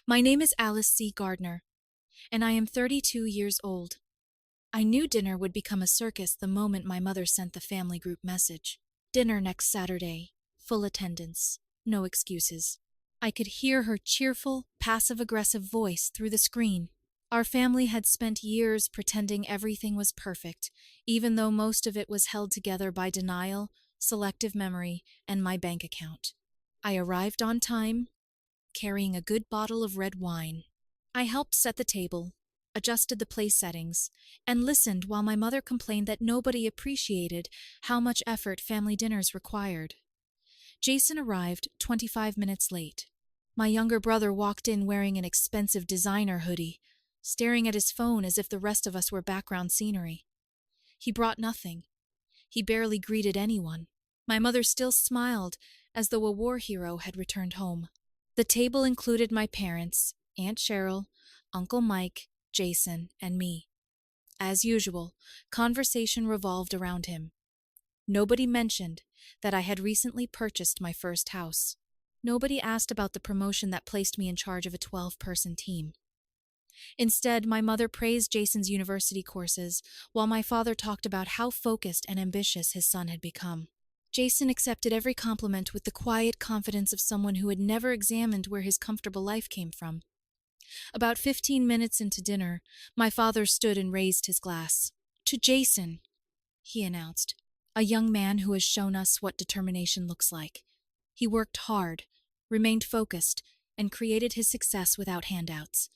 My name is Alice C. Gardner, and I am 32 years old. I knew dinner would become a circus the moment my mother sent the family group message. Dinner next Saturday, full attendance, no excuses. I could hear her cheerful, passive-aggressive voice through the screen. Our family had spent years pretending everything was perfect, even though most of it was held together by denial, selective memory, and my bank account. I arrived on time, carrying a good bottle of red wine. I helped set the table, adjusted the place settings, and listened while my mother complained that nobody appreciated how much effort family dinners required. Jason arrived 25 minutes late. My younger brother walked in wearing an expensive designer hoodie, staring at his phone as if the rest of us were background scenery. He brought nothing. He barely greeted anyone. My mother still smiled, as though a war hero had returned home. The table included my parents, Aunt Cheryl, Uncle Mike, Jason, and me. As usual, conversation revolved around him. Nobody mentioned that I had recently purchased my first house. Nobody asked about the promotion that placed me in charge of a 12-person team. Instead, my mother praised Jason's university courses, while my father talked about how focused and ambitious his son had become. Jason accepted every compliment with the quiet confidence of someone who had never examined where his comfortable life came from. About 15 minutes into dinner, my father stood and raised his glass. "To Jason," he announced, "a young man who has shown us what determination looks like. He worked hard, remained focused, and created his success without handouts.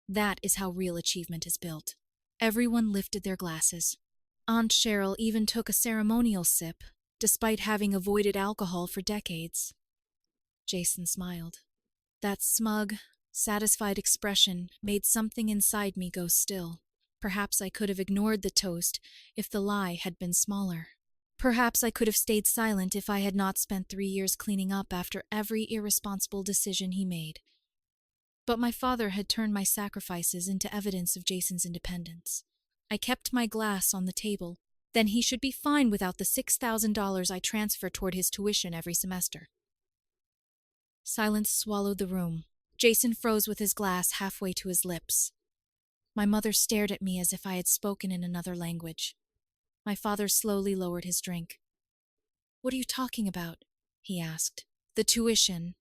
That is how real achievement is built." Everyone lifted their glasses. Aunt Cheryl even took a ceremonial sip, despite having avoided alcohol for decades. Jason smiled. That smug, satisfied expression made something inside me go still. Perhaps I could have ignored the toast if the lie had been smaller. Perhaps I could have stayed silent if I had not spent 3 years cleaning up after every irresponsible decision he made. But my father had turned my sacrifices into evidence of Jason's independence. I kept my glass on the table. Then he should be fine without the $6,000 I transfer toward his tuition every semester. Silence swallowed the room. Jason froze with his glass halfway to his lips. My mother stared at me as if I had spoken in another language. My father slowly lowered his drink. "What are you talking about?" he asked. "The tuition,"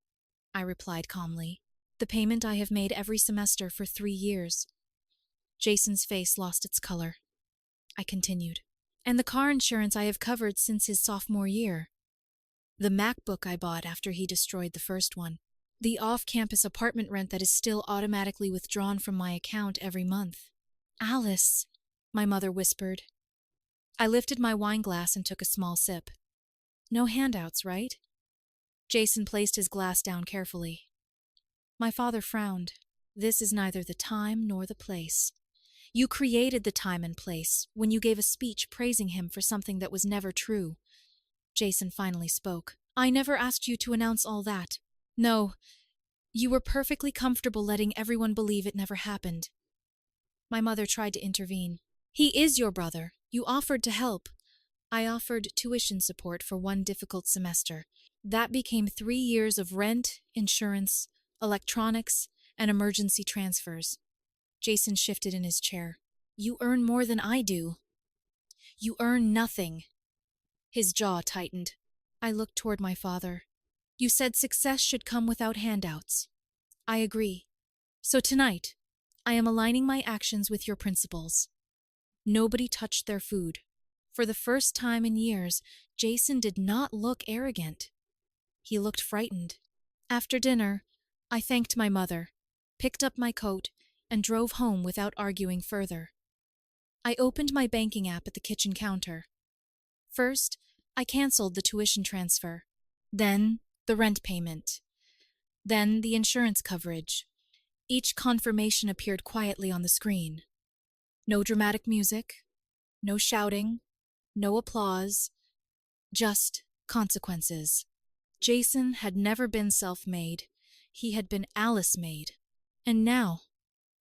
I replied calmly. "The payment I have made every semester for 3 years." Jason's face lost its color. I continued. "And the car insurance I have covered since his sophomore year. The MacBook I bought after he destroyed the first one. The off-campus apartment rent that is still automatically withdrawn from my account every month." "Alice," my mother whispered. I lifted my wine glass and took a small sip. "No handouts, right?" Jason placed his glass down carefully. My father frowned. "This is neither the time nor the place. You created the time and place when you gave a speech praising him for something that was never true." Jason finally spoke. "I never asked you to announce all that. No, you were perfectly comfortable letting everyone believe it never happened." My mother tried to intervene. "He is your brother. You offered to help." I offered tuition support for 1 difficult semester. That became 3 years of rent, insurance, electronics, and emergency transfers. Jason shifted in his chair. "You earn more than I do." "You earn nothing." His jaw tightened. I looked toward my father. "You said success should come without handouts." "I agree. So tonight, I am aligning my actions with your principles." Nobody touched their food. For the first time in years, Jason did not look arrogant. He looked frightened. After dinner, I thanked my mother, picked up my coat, and drove home without arguing further. I opened my banking app at the kitchen counter. First, I canceled the tuition transfer, then the rent payment, then the insurance coverage. Each confirmation appeared quietly on the screen. No dramatic music, no shouting, no applause, just consequences. Jason had never been self-made. He had been Alice-made. And now,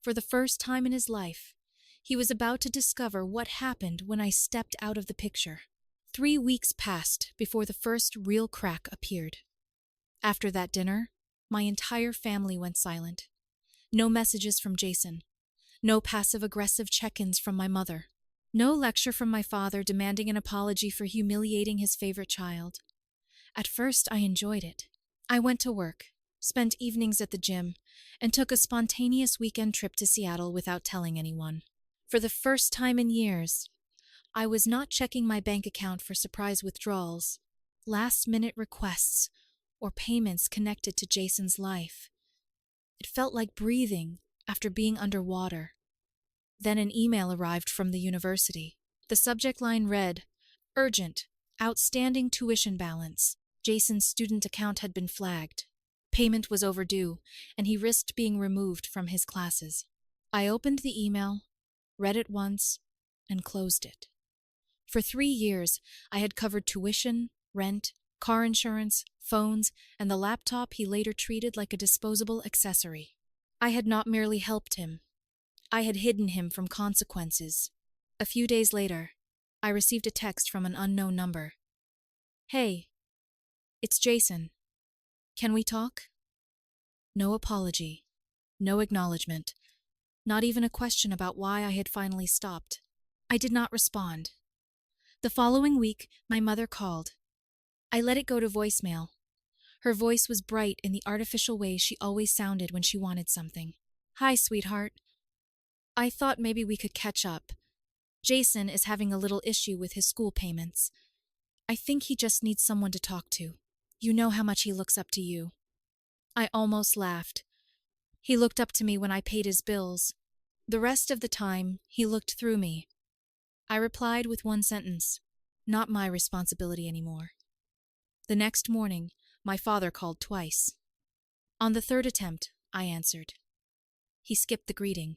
for the first time in his life, he was about to discover what happened when I stepped out of the picture. 3 weeks passed before the first real crack appeared. After that dinner, my entire family went silent. No messages from Jason. No passive-aggressive check-ins from my mother. No lecture from my father demanding an apology for humiliating his favorite child. At first, I enjoyed it. I went to work, spent evenings at the gym, and took a spontaneous weekend trip to Seattle without telling anyone. For the first time in years, I was not checking my bank account for surprise withdrawals, last-minute requests, or payments connected to Jason's life. It felt like breathing after being underwater. Then an email arrived from the university. The subject line read, "Urgent, outstanding tuition balance. Jason's student account had been flagged. Payment was overdue, and he risked being removed from his classes." I opened the email, read it once, and closed it. For 3 years, I had covered tuition, rent, car insurance, phones, and the laptop he later treated like a disposable accessory. I had not merely helped him. I had hidden him from consequences. A few days later, I received a text from an unknown number. "Hey, it's Jason. Can we talk?" No apology, no acknowledgement, not even a question about why I had finally stopped. I did not respond. The following week, my mother called. I let it go to voicemail. Her voice was bright in the artificial way she always sounded when she wanted something. "Hi, sweetheart. I thought maybe we could catch up. Jason is having a little issue with his school payments. I think he just needs someone to talk to. You know how much he looks up to you." I almost laughed. He looked up to me when I paid his bills. The rest of the time, he looked through me. I replied with one sentence, "Not my responsibility anymore." The next morning, my father called twice. On the third attempt, I answered. He skipped the greeting.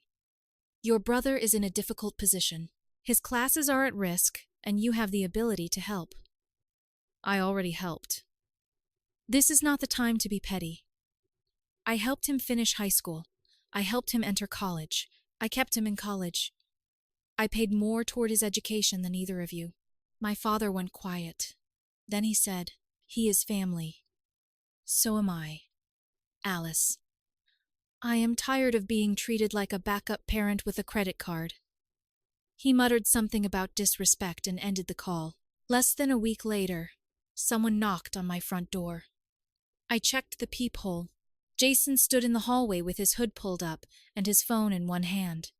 "Your brother is in a difficult position. His classes are at risk, and you have the ability to help." I already helped. This is not the time to be petty. I helped him finish high school. I helped him enter college. I kept him in college. I paid more toward his education than either of you. My father went quiet. Then he said, "He is family. So am I. Alice. I am tired of being treated like a backup parent with a credit card." He muttered something about disrespect and ended the call. Less than a week later, someone knocked on my front door. I checked the peephole. Jason stood in the hallway with his hood pulled up and his phone in one hand.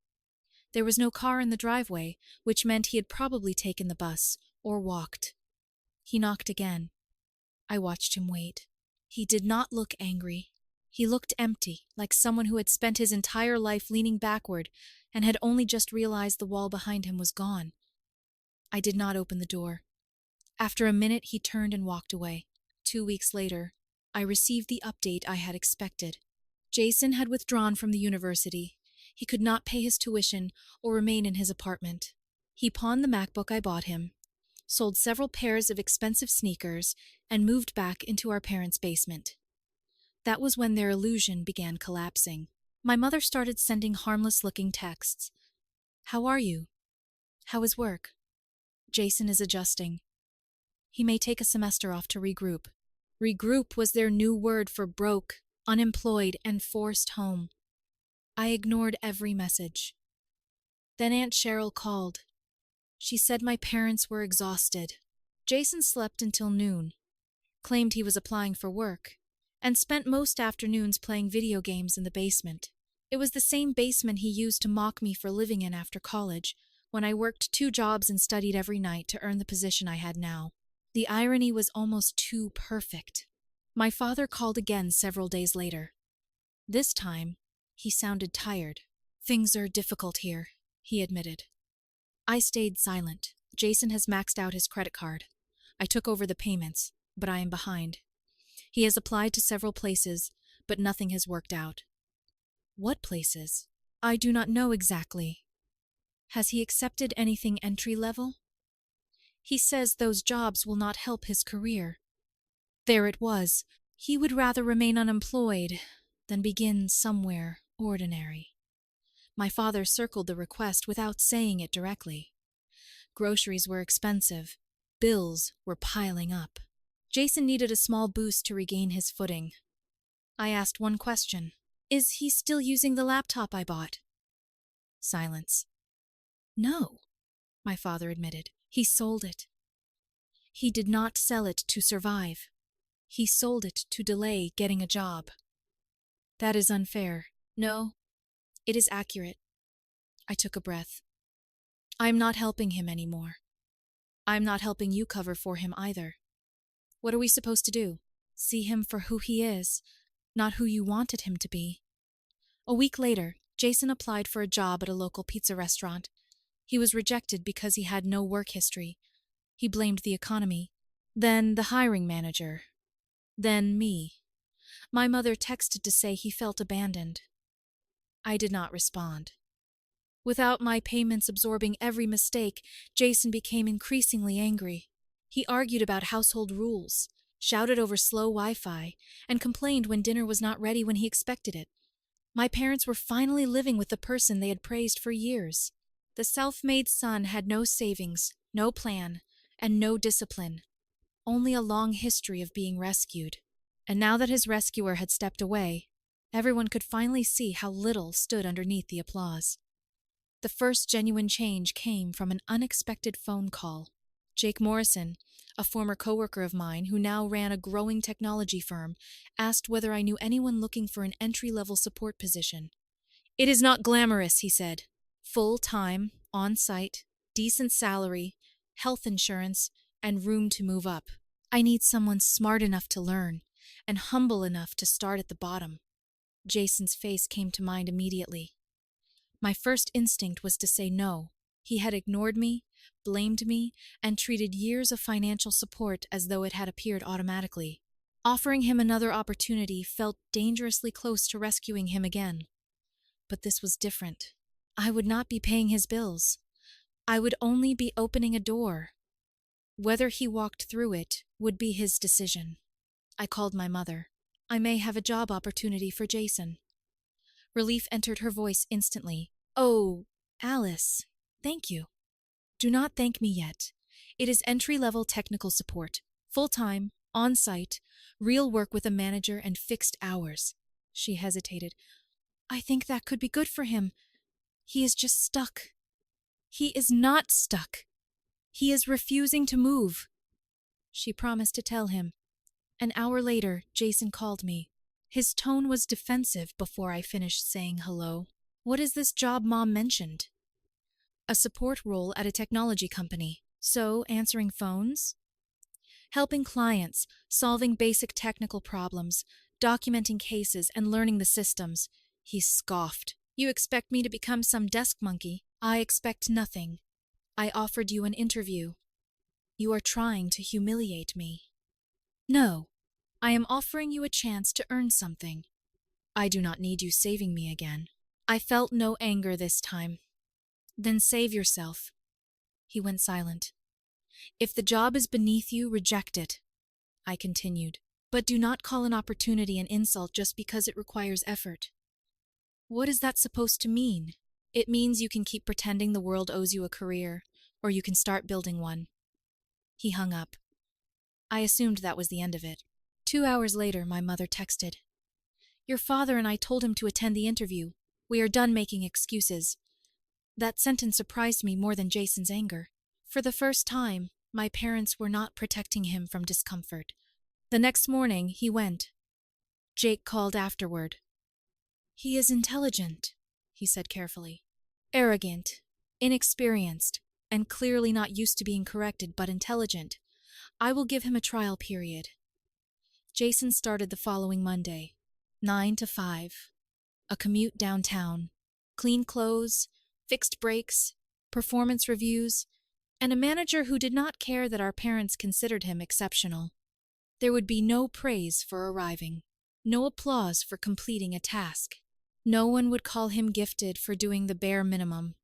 There was no car in the driveway, which meant he had probably taken the bus or walked. He knocked again. I watched him wait. He did not look angry. He looked empty, like someone who had spent his entire life leaning backward and had only just realized the wall behind him was gone. I did not open the door. After a minute, he turned and walked away. 2 weeks later, I received the update I had expected. Jason had withdrawn from the university. He could not pay his tuition or remain in his apartment. He pawned the MacBook I bought him, sold several pairs of expensive sneakers, and moved back into our parents' basement. That was when their illusion began collapsing. My mother started sending harmless-looking texts. "How are you? How is work? Jason is adjusting. He may take a semester off to regroup." Regroup was their new word for broke, unemployed, and forced home. I ignored every message. Then Aunt Cheryl called. She said my parents were exhausted. Jason slept until noon, claimed he was applying for work, and spent most afternoons playing video games in the basement. It was the same basement he used to mock me for living in after college, when I worked 2 jobs and studied every night to earn the position I had now. The irony was almost too perfect. My father called again several days later. This time, he sounded tired. "Things are difficult here," he admitted. I stayed silent. Jason has maxed out his credit card. I took over the payments, but I am behind. He has applied to several places, but nothing has worked out. What places? I do not know exactly. Has he accepted anything entry-level? He says those jobs will not help his career. There it was. He would rather remain unemployed than begin somewhere ordinary. My father circled the request without saying it directly. Groceries were expensive. Bills were piling up. Jason needed a small boost to regain his footing. I asked one question. Is he still using the laptop I bought? Silence. No, my father admitted. He sold it. He did not sell it to survive. He sold it to delay getting a job. That is unfair. No, it is accurate. I took a breath. I'm not helping him anymore. I'm not helping you cover for him either. What are we supposed to do? See him for who he is, not who you wanted him to be. A week later, Jason applied for a job at a local pizza restaurant. He was rejected because he had no work history. He blamed the economy. Then the hiring manager. Then me. My mother texted to say he felt abandoned. I did not respond. Without my payments absorbing every mistake, Jason became increasingly angry. He argued about household rules, shouted over slow Wi-Fi, and complained when dinner was not ready when he expected it. My parents were finally living with the person they had praised for years. The self-made son had no savings, no plan, and no discipline. Only a long history of being rescued. And now that his rescuer had stepped away, everyone could finally see how little stood underneath the applause. The first genuine change came from an unexpected phone call. Jake Morrison, a former coworker of mine who now ran a growing technology firm, asked whether I knew anyone looking for an entry-level support position. It is not glamorous, he said. Full-time, on-site, decent salary, health insurance, and room to move up. I need someone smart enough to learn, and humble enough to start at the bottom. Jason's face came to mind immediately. My first instinct was to say no. He had ignored me, blamed me, and treated years of financial support as though it had appeared automatically. Offering him another opportunity felt dangerously close to rescuing him again. But this was different. I would not be paying his bills. I would only be opening a door. Whether he walked through it would be his decision. I called my mother. I may have a job opportunity for Jason. Relief entered her voice instantly. Oh, Alice, thank you. Do not thank me yet. It is entry-level technical support, full-time, on-site, real work with a manager and fixed hours. She hesitated. I think that could be good for him. He is just stuck. He is not stuck. He is refusing to move. She promised to tell him. An hour later, Jason called me. His tone was defensive before I finished saying hello. What is this job Mom mentioned? A support role at a technology company. So, answering phones? Helping clients, solving basic technical problems, documenting cases, and learning the systems. He scoffed. You expect me to become some desk monkey? I expect nothing. I offered you an interview. You are trying to humiliate me. No, I am offering you a chance to earn something. I do not need you saving me again. I felt no anger this time. Then save yourself. He went silent. If the job is beneath you, reject it. I continued. But do not call an opportunity an insult just because it requires effort. What is that supposed to mean? It means you can keep pretending the world owes you a career, or you can start building one. He hung up. I assumed that was the end of it. 2 hours later, my mother texted. Your father and I told him to attend the interview. We are done making excuses. That sentence surprised me more than Jason's anger. For the first time, my parents were not protecting him from discomfort. The next morning, he went. Jake called afterward. He is intelligent, he said carefully. Arrogant, inexperienced, and clearly not used to being corrected, but intelligent. I will give him a trial period. Jason started the following Monday, 9 to 5. A commute downtown, clean clothes, fixed breaks, performance reviews, and a manager who did not care that our parents considered him exceptional. There would be no praise for arriving, no applause for completing a task. No one would call him gifted for doing the bare minimum.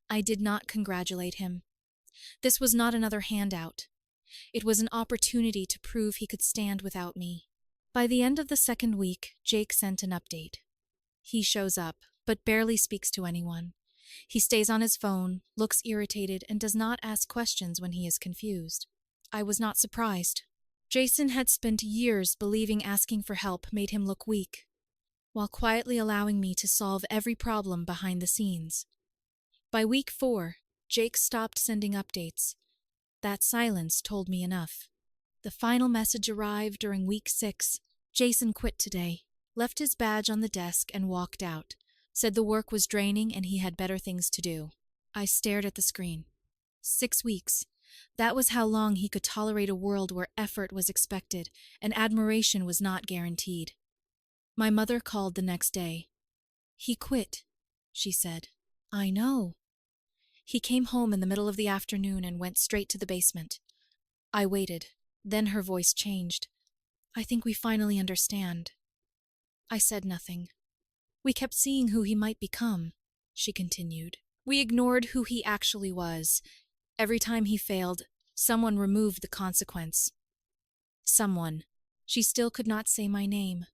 I did not congratulate him. This was not another handout. It was an opportunity to prove he could stand without me. By the end of the second week, Jake sent an update. He shows up, but barely speaks to anyone. He stays on his phone, looks irritated, and does not ask questions when he is confused. I was not surprised. Jason had spent years believing asking for help made him look weak. while quietly allowing me to solve every problem behind the scenes. By week 4, Jake stopped sending updates. That silence told me enough. The final message arrived during week 6. Jason quit today, left his badge on the desk and walked out. Said the work was draining and he had better things to do. I stared at the screen. 6 weeks. That was how long he could tolerate a world where effort was expected and admiration was not guaranteed. My mother called the next day. "He quit," she said. "I know." He came home in the middle of the afternoon and went straight to the basement. I waited. Then her voice changed. "I think we finally understand." I said nothing. "We kept seeing who he might become," she continued. "We ignored who he actually was. Every time he failed, someone removed the consequence." Someone. She still could not say my name.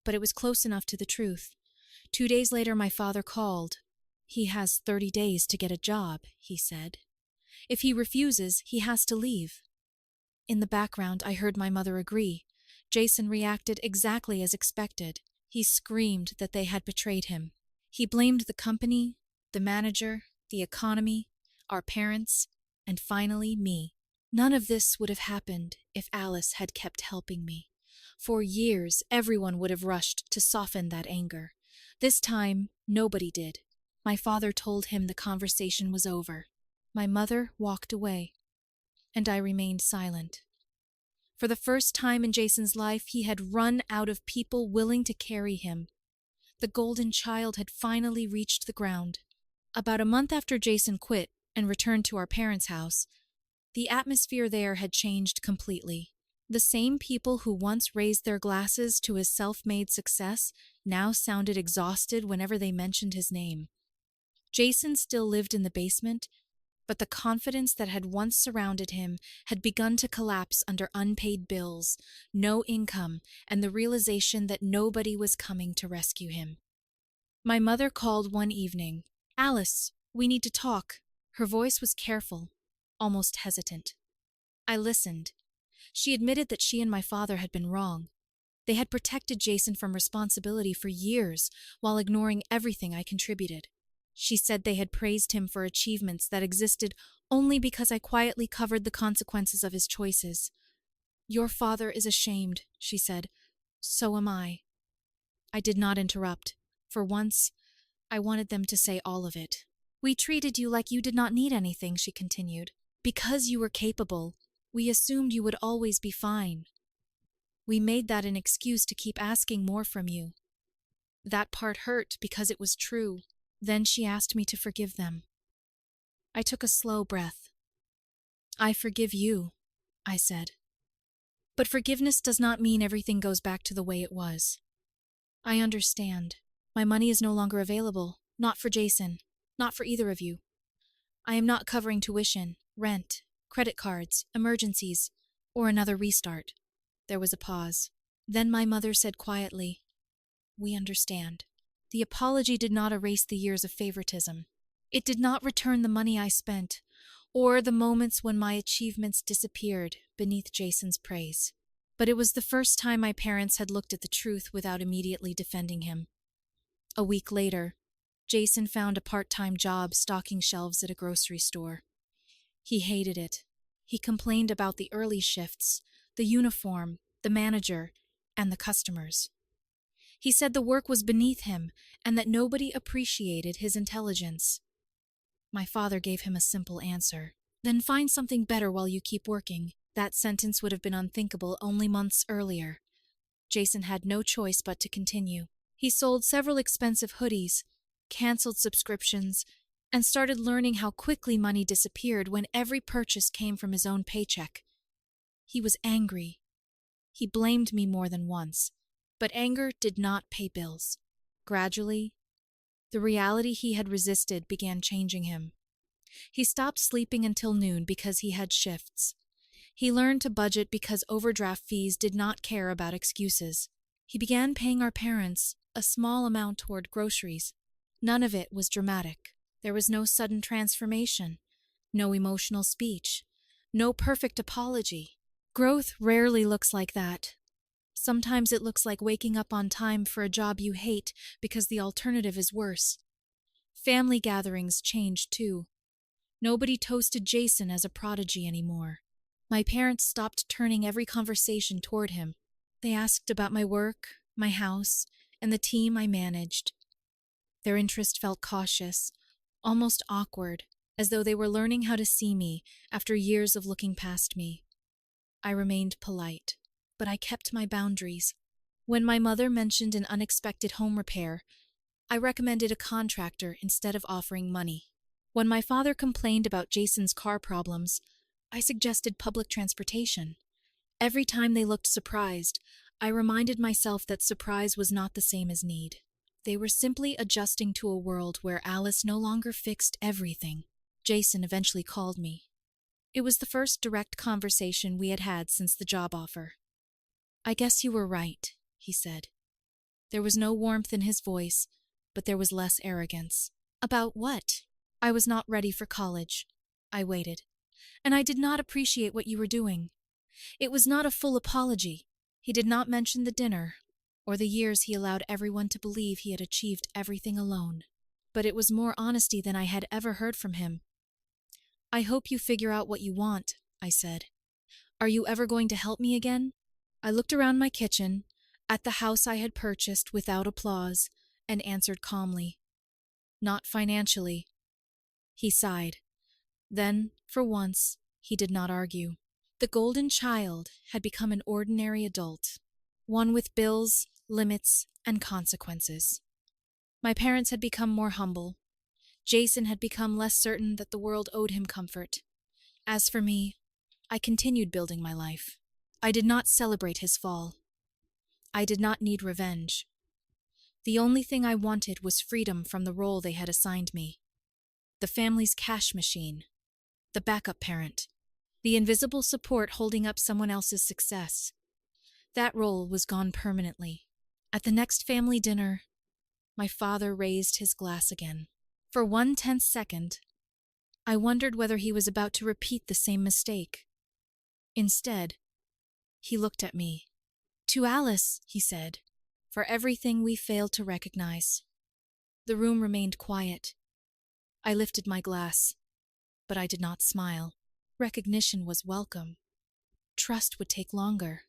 But it was close enough to the truth. 2 days later, my father called. "He has 30 days to get a job," he said. "If he refuses, he has to leave." In the background, I heard my mother agree. Jason reacted exactly as expected. He screamed that they had betrayed him. He blamed the company, the manager, the economy, our parents, and finally me. None of this would have happened if Alice had kept helping me. For years, everyone would have rushed to soften that anger. This time, nobody did. My father told him the conversation was over. My mother walked away, and I remained silent. For the first time in Jason's life, he had run out of people willing to carry him. The golden child had finally reached the ground. About a month after Jason quit and returned to our parents' house, the atmosphere there had changed completely. The same people who once raised their glasses to his self-made success now sounded exhausted whenever they mentioned his name. Jason still lived in the basement, but the confidence that had once surrounded him had begun to collapse under unpaid bills, no income, and the realization that nobody was coming to rescue him. My mother called one evening. "Alice, we need to talk." Her voice was careful, almost hesitant. I listened. She admitted that she and my father had been wrong. They had protected Jason from responsibility for years while ignoring everything I contributed. She said they had praised him for achievements that existed only because I quietly covered the consequences of his choices. "Your father is ashamed," she said. "So am I." I did not interrupt. For once, I wanted them to say all of it. "We treated you like you did not need anything," she continued. "Because you were capable, we assumed you would always be fine. We made that an excuse to keep asking more from you. That part hurt because it was true." Then she asked me to forgive them. I took a slow breath. "I forgive you," I said. "But forgiveness does not mean everything goes back to the way it was. I understand. My money is no longer available, not for Jason, not for either of you. I am not covering tuition, rent, credit cards, emergencies, or another restart." There was a pause. Then my mother said quietly, "We understand." The apology did not erase the years of favoritism. It did not return the money I spent, or the moments when my achievements disappeared beneath Jason's praise. But it was the first time my parents had looked at the truth without immediately defending him. A week later, Jason found a part-time job stocking shelves at a grocery store. He hated it. He complained about the early shifts, the uniform, the manager, and the customers. He said the work was beneath him and that nobody appreciated his intelligence. My father gave him a simple answer. "Then find something better while you keep working." That sentence would have been unthinkable only months earlier. Jason had no choice but to continue. He sold several expensive hoodies, canceled subscriptions, and started learning how quickly money disappeared when every purchase came from his own paycheck. He was angry. He blamed me more than once. But anger did not pay bills. Gradually, the reality he had resisted began changing him. He stopped sleeping until noon because he had shifts. He learned to budget because overdraft fees did not care about excuses. He began paying our parents a small amount toward groceries. None of it was dramatic. There was no sudden transformation, no emotional speech, no perfect apology. Growth rarely looks like that. Sometimes it looks like waking up on time for a job you hate because the alternative is worse. Family gatherings changed too. Nobody toasted Jason as a prodigy anymore. My parents stopped turning every conversation toward him. They asked about my work, my house, and the team I managed. Their interest felt cautious, almost awkward, as though they were learning how to see me after years of looking past me. I remained polite, but I kept my boundaries. When my mother mentioned an unexpected home repair, I recommended a contractor instead of offering money. When my father complained about Jason's car problems, I suggested public transportation. Every time they looked surprised, I reminded myself that surprise was not the same as need. They were simply adjusting to a world where Alice no longer fixed everything. Jason eventually called me. It was the first direct conversation we had had since the job offer. "I guess you were right," he said. There was no warmth in his voice, but there was less arrogance. "About what?" "I was not ready for college." I waited. "And I did not appreciate what you were doing." It was not a full apology. He did not mention the dinner, or the years he allowed everyone to believe he had achieved everything alone. But it was more honesty than I had ever heard from him. "I hope you figure out what you want," I said. "Are you ever going to help me again?" I looked around my kitchen, at the house I had purchased without applause, and answered calmly, "Not financially." He sighed. Then, for once, he did not argue. The golden child had become an ordinary adult, one with bills, limits, and consequences. My parents had become more humble. Jason had become less certain that the world owed him comfort. As for me, I continued building my life. I did not celebrate his fall. I did not need revenge. The only thing I wanted was freedom from the role they had assigned me. The family's cash machine. The backup parent. The invisible support holding up someone else's success. That role was gone permanently. At the next family dinner, my father raised his glass again. For 1/10 second, I wondered whether he was about to repeat the same mistake. Instead, he looked at me. "To Alice," he said, "for everything we failed to recognize." The room remained quiet. I lifted my glass, but I did not smile. Recognition was welcome. Trust would take longer.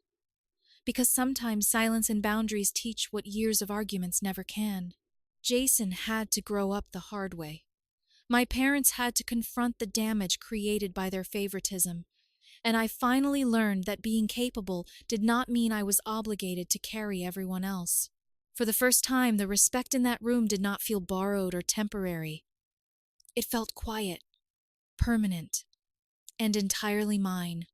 Because sometimes silence and boundaries teach what years of arguments never can. Jason had to grow up the hard way. My parents had to confront the damage created by their favoritism, and I finally learned that being capable did not mean I was obligated to carry everyone else. For the first time, the respect in that room did not feel borrowed or temporary. It felt quiet, permanent, and entirely mine.